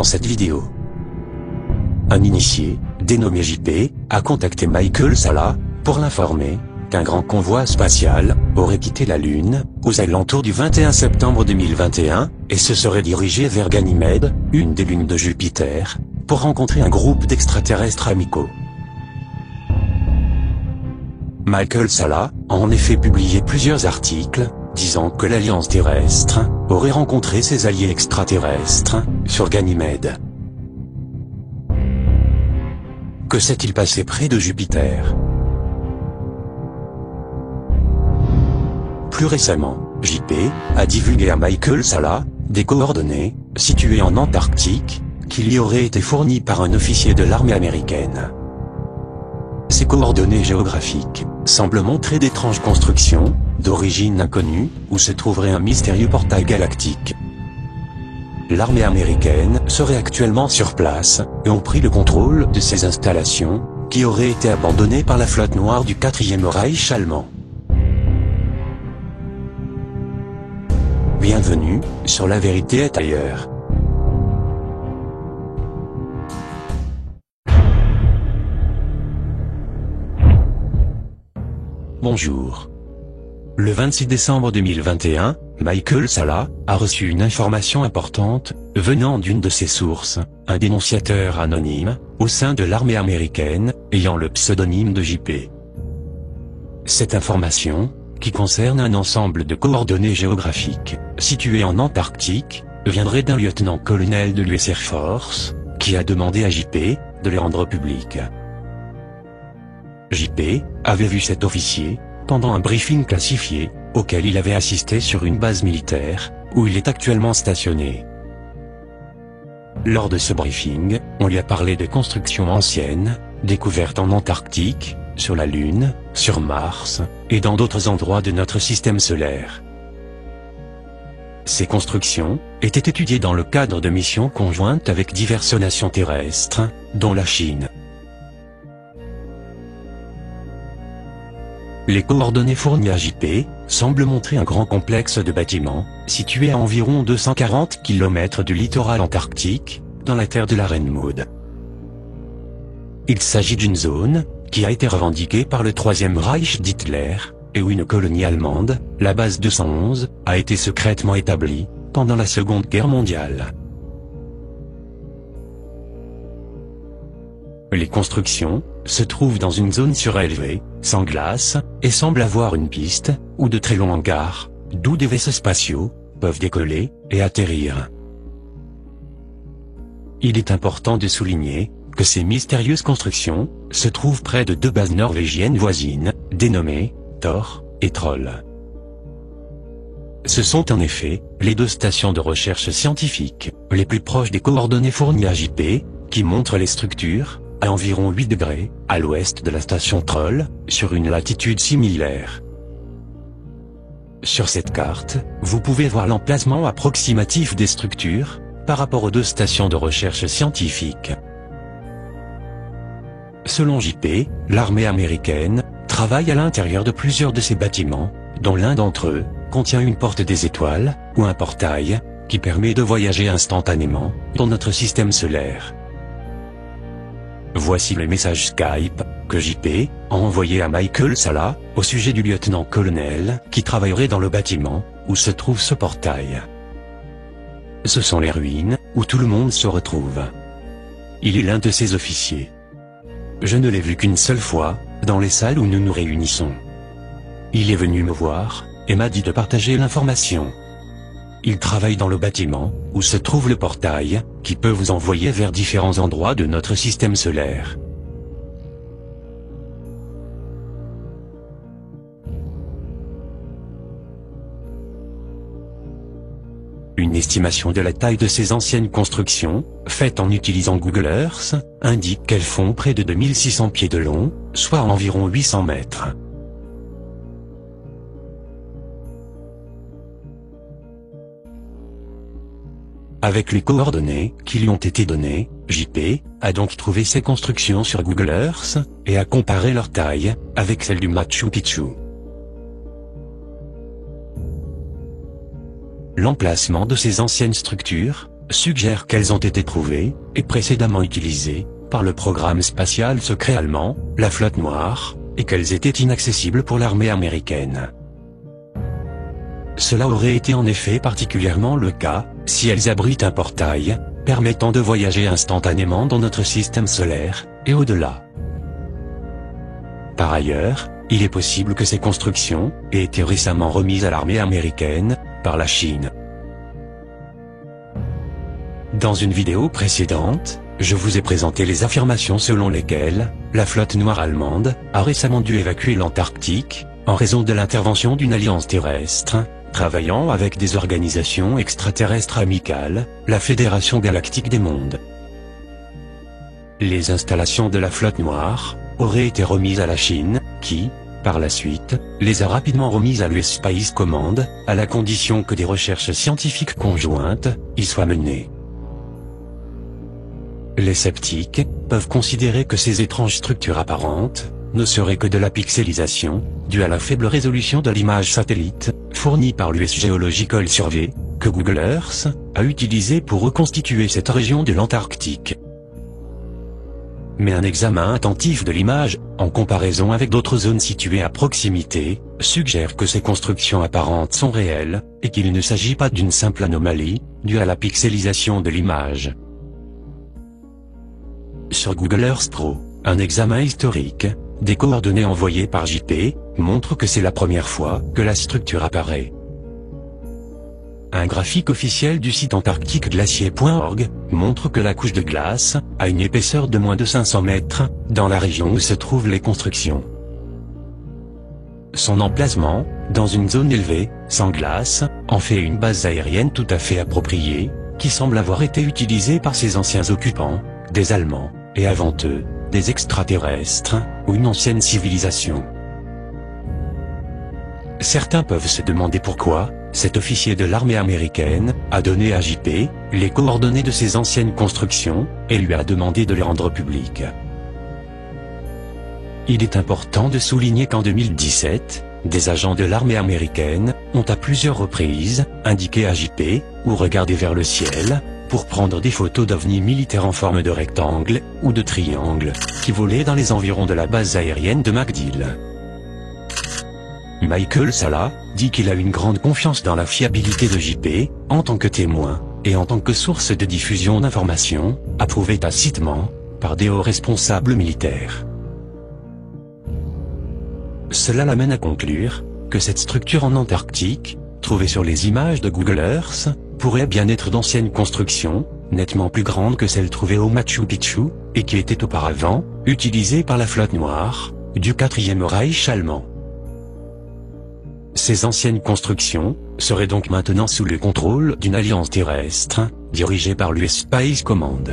dans cette vidéo. Un initié, dénommé JP, a contacté Michael Salla, pour l'informer qu'un grand convoi spatial aurait quitté la Lune, aux alentours du 21 septembre 2021, et se serait dirigé vers Ganymède, une des lunes de Jupiter, pour rencontrer un groupe d'extraterrestres amicaux. Michael Salla a en effet publié plusieurs articles, disant que l'Alliance terrestre aurait rencontré ses alliés extraterrestres sur Ganymède. Que s'est-il passé près de Jupiter? Plus récemment, JP a divulgué à Michael Salla des coordonnées, situées en Antarctique, qui lui auraient été fournies par un officier de l'armée américaine. Ces coordonnées géographiques semblent montrer d'étranges constructions, d'origine inconnue, où se trouverait un mystérieux portail galactique. L'armée américaine serait actuellement sur place, et ont pris le contrôle de ces installations, qui auraient été abandonnées par la flotte noire du 4e Reich allemand. Bienvenue sur La Vérité est ailleurs. Bonjour. Le 26 décembre 2021, Michael Salla a reçu une information importante, venant d'une de ses sources, un dénonciateur anonyme, au sein de l'armée américaine, ayant le pseudonyme de JP. Cette information, qui concerne un ensemble de coordonnées géographiques, situées en Antarctique, viendrait d'un lieutenant-colonel de l'US Air Force, qui a demandé à JP de les rendre publiques. JP avait vu cet officier pendant un briefing classifié, auquel il avait assisté sur une base militaire, où il est actuellement stationné. Lors de ce briefing, on lui a parlé de constructions anciennes, découvertes en Antarctique, sur la Lune, sur Mars, et dans d'autres endroits de notre système solaire. Ces constructions étaient étudiées dans le cadre de missions conjointes avec diverses nations terrestres, dont la Chine. Les coordonnées fournies à JP semblent montrer un grand complexe de bâtiments, situé à environ 240 km du littoral antarctique, dans la terre de la Reine Maud. Il s'agit d'une zone qui a été revendiquée par le 3e Reich d'Hitler, et où une colonie allemande, la base 211, a été secrètement établie, pendant la Seconde Guerre mondiale. Les constructions se trouvent dans une zone surélevée, sans glace, et semblent avoir une piste, ou de très longs hangars, d'où des vaisseaux spatiaux peuvent décoller et atterrir. Il est important de souligner que ces mystérieuses constructions se trouvent près de deux bases norvégiennes voisines, dénommées Thor et Troll. Ce sont en effet les deux stations de recherche scientifique les plus proches des coordonnées fournies à JP, qui montrent les structures à environ 8 degrés, à l'ouest de la station Troll, sur une latitude similaire. Sur cette carte, vous pouvez voir l'emplacement approximatif des structures, par rapport aux deux stations de recherche scientifique. Selon JP, l'armée américaine travaille à l'intérieur de plusieurs de ces bâtiments, dont l'un d'entre eux contient une porte des étoiles, ou un portail, qui permet de voyager instantanément dans notre système solaire. Voici le message Skype que JP a envoyé à Michael Salla au sujet du lieutenant-colonel qui travaillerait dans le bâtiment où se trouve ce portail. Ce sont les ruines où tout le monde se retrouve. Il est l'un de ces officiers. Je ne l'ai vu qu'une seule fois, dans les salles où nous nous réunissons. Il est venu me voir et m'a dit de partager l'information. Il travaille dans le bâtiment où se trouve le portail, qui peut vous envoyer vers différents endroits de notre système solaire. Une estimation de la taille de ces anciennes constructions, faite en utilisant Google Earth, indique qu'elles font près de 2600 pieds de long, soit environ 800 mètres. Avec les coordonnées qui lui ont été données, JP a donc trouvé ces constructions sur Google Earth, et a comparé leur taille avec celle du Machu Picchu. L'emplacement de ces anciennes structures suggèrent qu'elles ont été trouvées, et précédemment utilisées, par le programme spatial secret allemand, la Flotte Noire, et qu'elles étaient inaccessibles pour l'armée américaine. Cela aurait été en effet particulièrement le cas, si elles abritent un portail, permettant de voyager instantanément dans notre système solaire, et au-delà. Par ailleurs, il est possible que ces constructions aient été récemment remises à l'armée américaine, par la Chine. Dans une vidéo précédente, je vous ai présenté les affirmations selon lesquelles la flotte noire allemande a récemment dû évacuer l'Antarctique, en raison de l'intervention d'une alliance terrestre, travaillant avec des organisations extraterrestres amicales, la Fédération galactique des mondes. Les installations de la flotte noire auraient été remises à la Chine, qui, par la suite, les a rapidement remises à l'US Space Command, à la condition que des recherches scientifiques conjointes y soient menées. Les sceptiques peuvent considérer que ces étranges structures apparentes ne seraient que de la pixelisation, due à la faible résolution de l'image satellite, fournie par l'US Geological Survey, que Google Earth a utilisé pour reconstituer cette région de l'Antarctique. Mais un examen attentif de l'image, en comparaison avec d'autres zones situées à proximité, suggère que ces constructions apparentes sont réelles, et qu'il ne s'agit pas d'une simple anomalie, due à la pixelisation de l'image. Sur Google Earth Pro, un examen historique des coordonnées envoyées par JP montre que c'est la première fois que la structure apparaît. Un graphique officiel du site antarctiqueglacier.org montre que la couche de glace a une épaisseur de moins de 500 mètres dans la région où se trouvent les constructions. Son emplacement, dans une zone élevée, sans glace, en fait une base aérienne tout à fait appropriée, qui semble avoir été utilisée par ses anciens occupants, des Allemands, et avant eux, des extraterrestres, ou une ancienne civilisation. Certains peuvent se demander pourquoi cet officier de l'armée américaine a donné à JP les coordonnées de ces anciennes constructions, et lui a demandé de les rendre publiques. Il est important de souligner qu'en 2017, des agents de l'armée américaine ont à plusieurs reprises indiqué à JP où regarder vers le ciel, pour prendre des photos d'ovnis militaires en forme de rectangle, ou de triangle, qui volaient dans les environs de la base aérienne de MacDill. Michael Salla dit qu'il a une grande confiance dans la fiabilité de JP, en tant que témoin, et en tant que source de diffusion d'informations, approuvée tacitement, par des hauts responsables militaires. Cela l'amène à conclure que cette structure en Antarctique, trouvée sur les images de Google Earth, pourrait bien être d'anciennes constructions, nettement plus grandes que celles trouvées au Machu Picchu, et qui étaient auparavant utilisées par la flotte noire du 4e Reich allemand. Ces anciennes constructions seraient donc maintenant sous le contrôle d'une alliance terrestre, dirigée par l'US Space Command.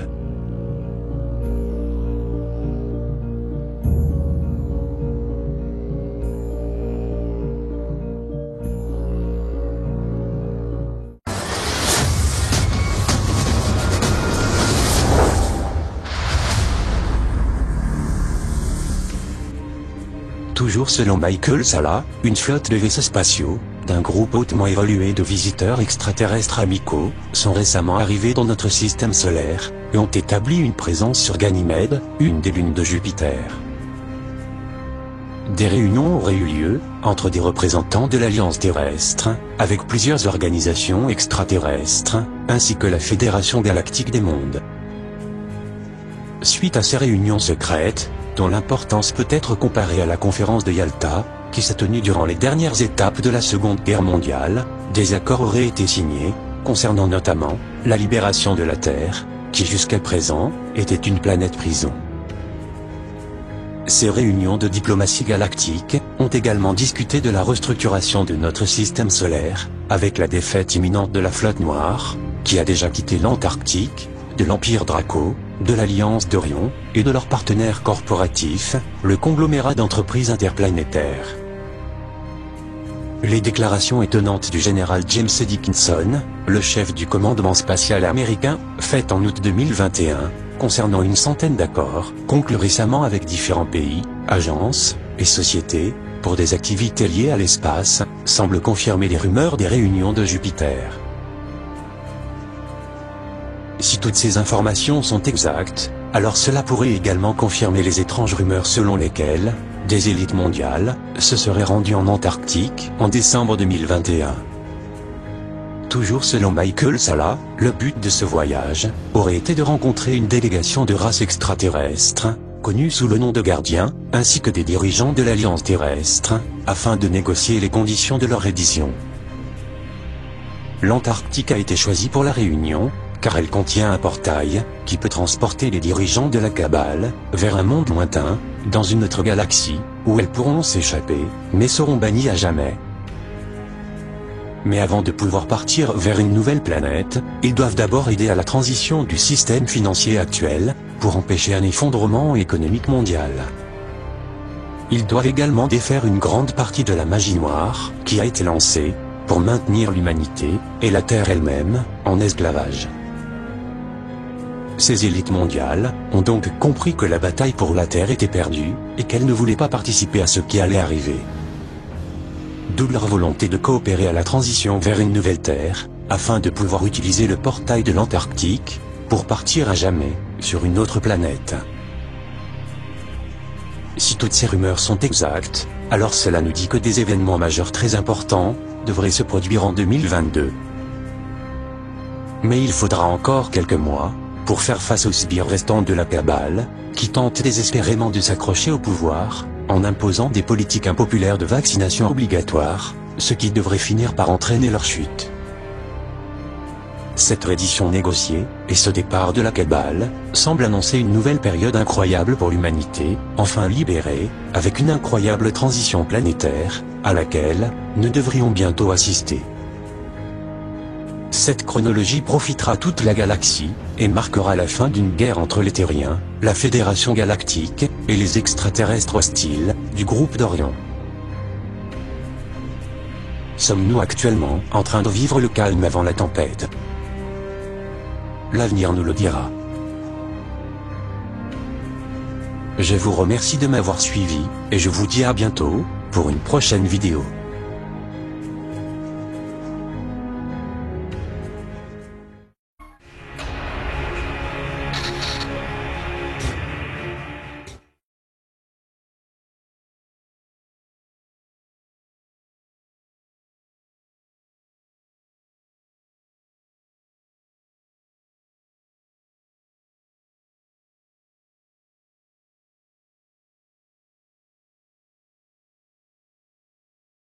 Toujours selon Michael Salla, une flotte de vaisseaux spatiaux, d'un groupe hautement évolué de visiteurs extraterrestres amicaux, sont récemment arrivés dans notre système solaire, et ont établi une présence sur Ganymède, une des lunes de Jupiter. Des réunions auraient eu lieu, entre des représentants de l'Alliance terrestre, avec plusieurs organisations extraterrestres, ainsi que la Fédération galactique des mondes. Suite à ces réunions secrètes, dont l'importance peut être comparée à la conférence de Yalta, qui s'est tenue durant les dernières étapes de la Seconde Guerre mondiale, des accords auraient été signés, concernant notamment la libération de la Terre, qui jusqu'à présent était une planète prison. Ces réunions de diplomatie galactique ont également discuté de la restructuration de notre système solaire, avec la défaite imminente de la flotte noire, qui a déjà quitté l'Antarctique, de l'Empire Draco, de l'Alliance d'Orion, et de leurs partenaires corporatifs, le conglomérat d'entreprises interplanétaires. Les déclarations étonnantes du général James Dickinson, le chef du commandement spatial américain, faites en août 2021, concernant une centaine d'accords, conclus récemment avec différents pays, agences, et sociétés, pour des activités liées à l'espace, semblent confirmer les rumeurs des réunions de Jupiter. Si toutes ces informations sont exactes, alors cela pourrait également confirmer les étranges rumeurs selon lesquelles des élites mondiales se seraient rendues en Antarctique en décembre 2021. Toujours selon Michael Salla, le but de ce voyage aurait été de rencontrer une délégation de races extraterrestres, connue sous le nom de gardiens, ainsi que des dirigeants de l'Alliance terrestre, afin de négocier les conditions de leur reddition. L'Antarctique a été choisie pour la réunion, car elle contient un portail qui peut transporter les dirigeants de la Cabale vers un monde lointain, dans une autre galaxie, où elles pourront s'échapper, mais seront bannies à jamais. Mais avant de pouvoir partir vers une nouvelle planète, ils doivent d'abord aider à la transition du système financier actuel, pour empêcher un effondrement économique mondial. Ils doivent également défaire une grande partie de la magie noire, qui a été lancée, pour maintenir l'humanité, et la Terre elle-même, en esclavage. Ces élites mondiales ont donc compris que la bataille pour la Terre était perdue, et qu'elles ne voulaient pas participer à ce qui allait arriver. D'où leur volonté de coopérer à la transition vers une nouvelle Terre, afin de pouvoir utiliser le portail de l'Antarctique, pour partir à jamais, sur une autre planète. Si toutes ces rumeurs sont exactes, alors cela nous dit que des événements majeurs très importants devraient se produire en 2022. Mais il faudra encore quelques mois pour faire face aux sbires restants de la Cabale, qui tentent désespérément de s'accrocher au pouvoir, en imposant des politiques impopulaires de vaccination obligatoire, ce qui devrait finir par entraîner leur chute. Cette reddition négociée, et ce départ de la Cabale, semble annoncer une nouvelle période incroyable pour l'humanité, enfin libérée, avec une incroyable transition planétaire, à laquelle nous devrions bientôt assister. Cette chronologie profitera à toute la galaxie, et marquera la fin d'une guerre entre les Terriens, la Fédération Galactique, et les extraterrestres hostiles, du groupe d'Orion. Sommes-nous actuellement en train de vivre le calme avant la tempête? L'avenir nous le dira. Je vous remercie de m'avoir suivi, et je vous dis à bientôt, pour une prochaine vidéo.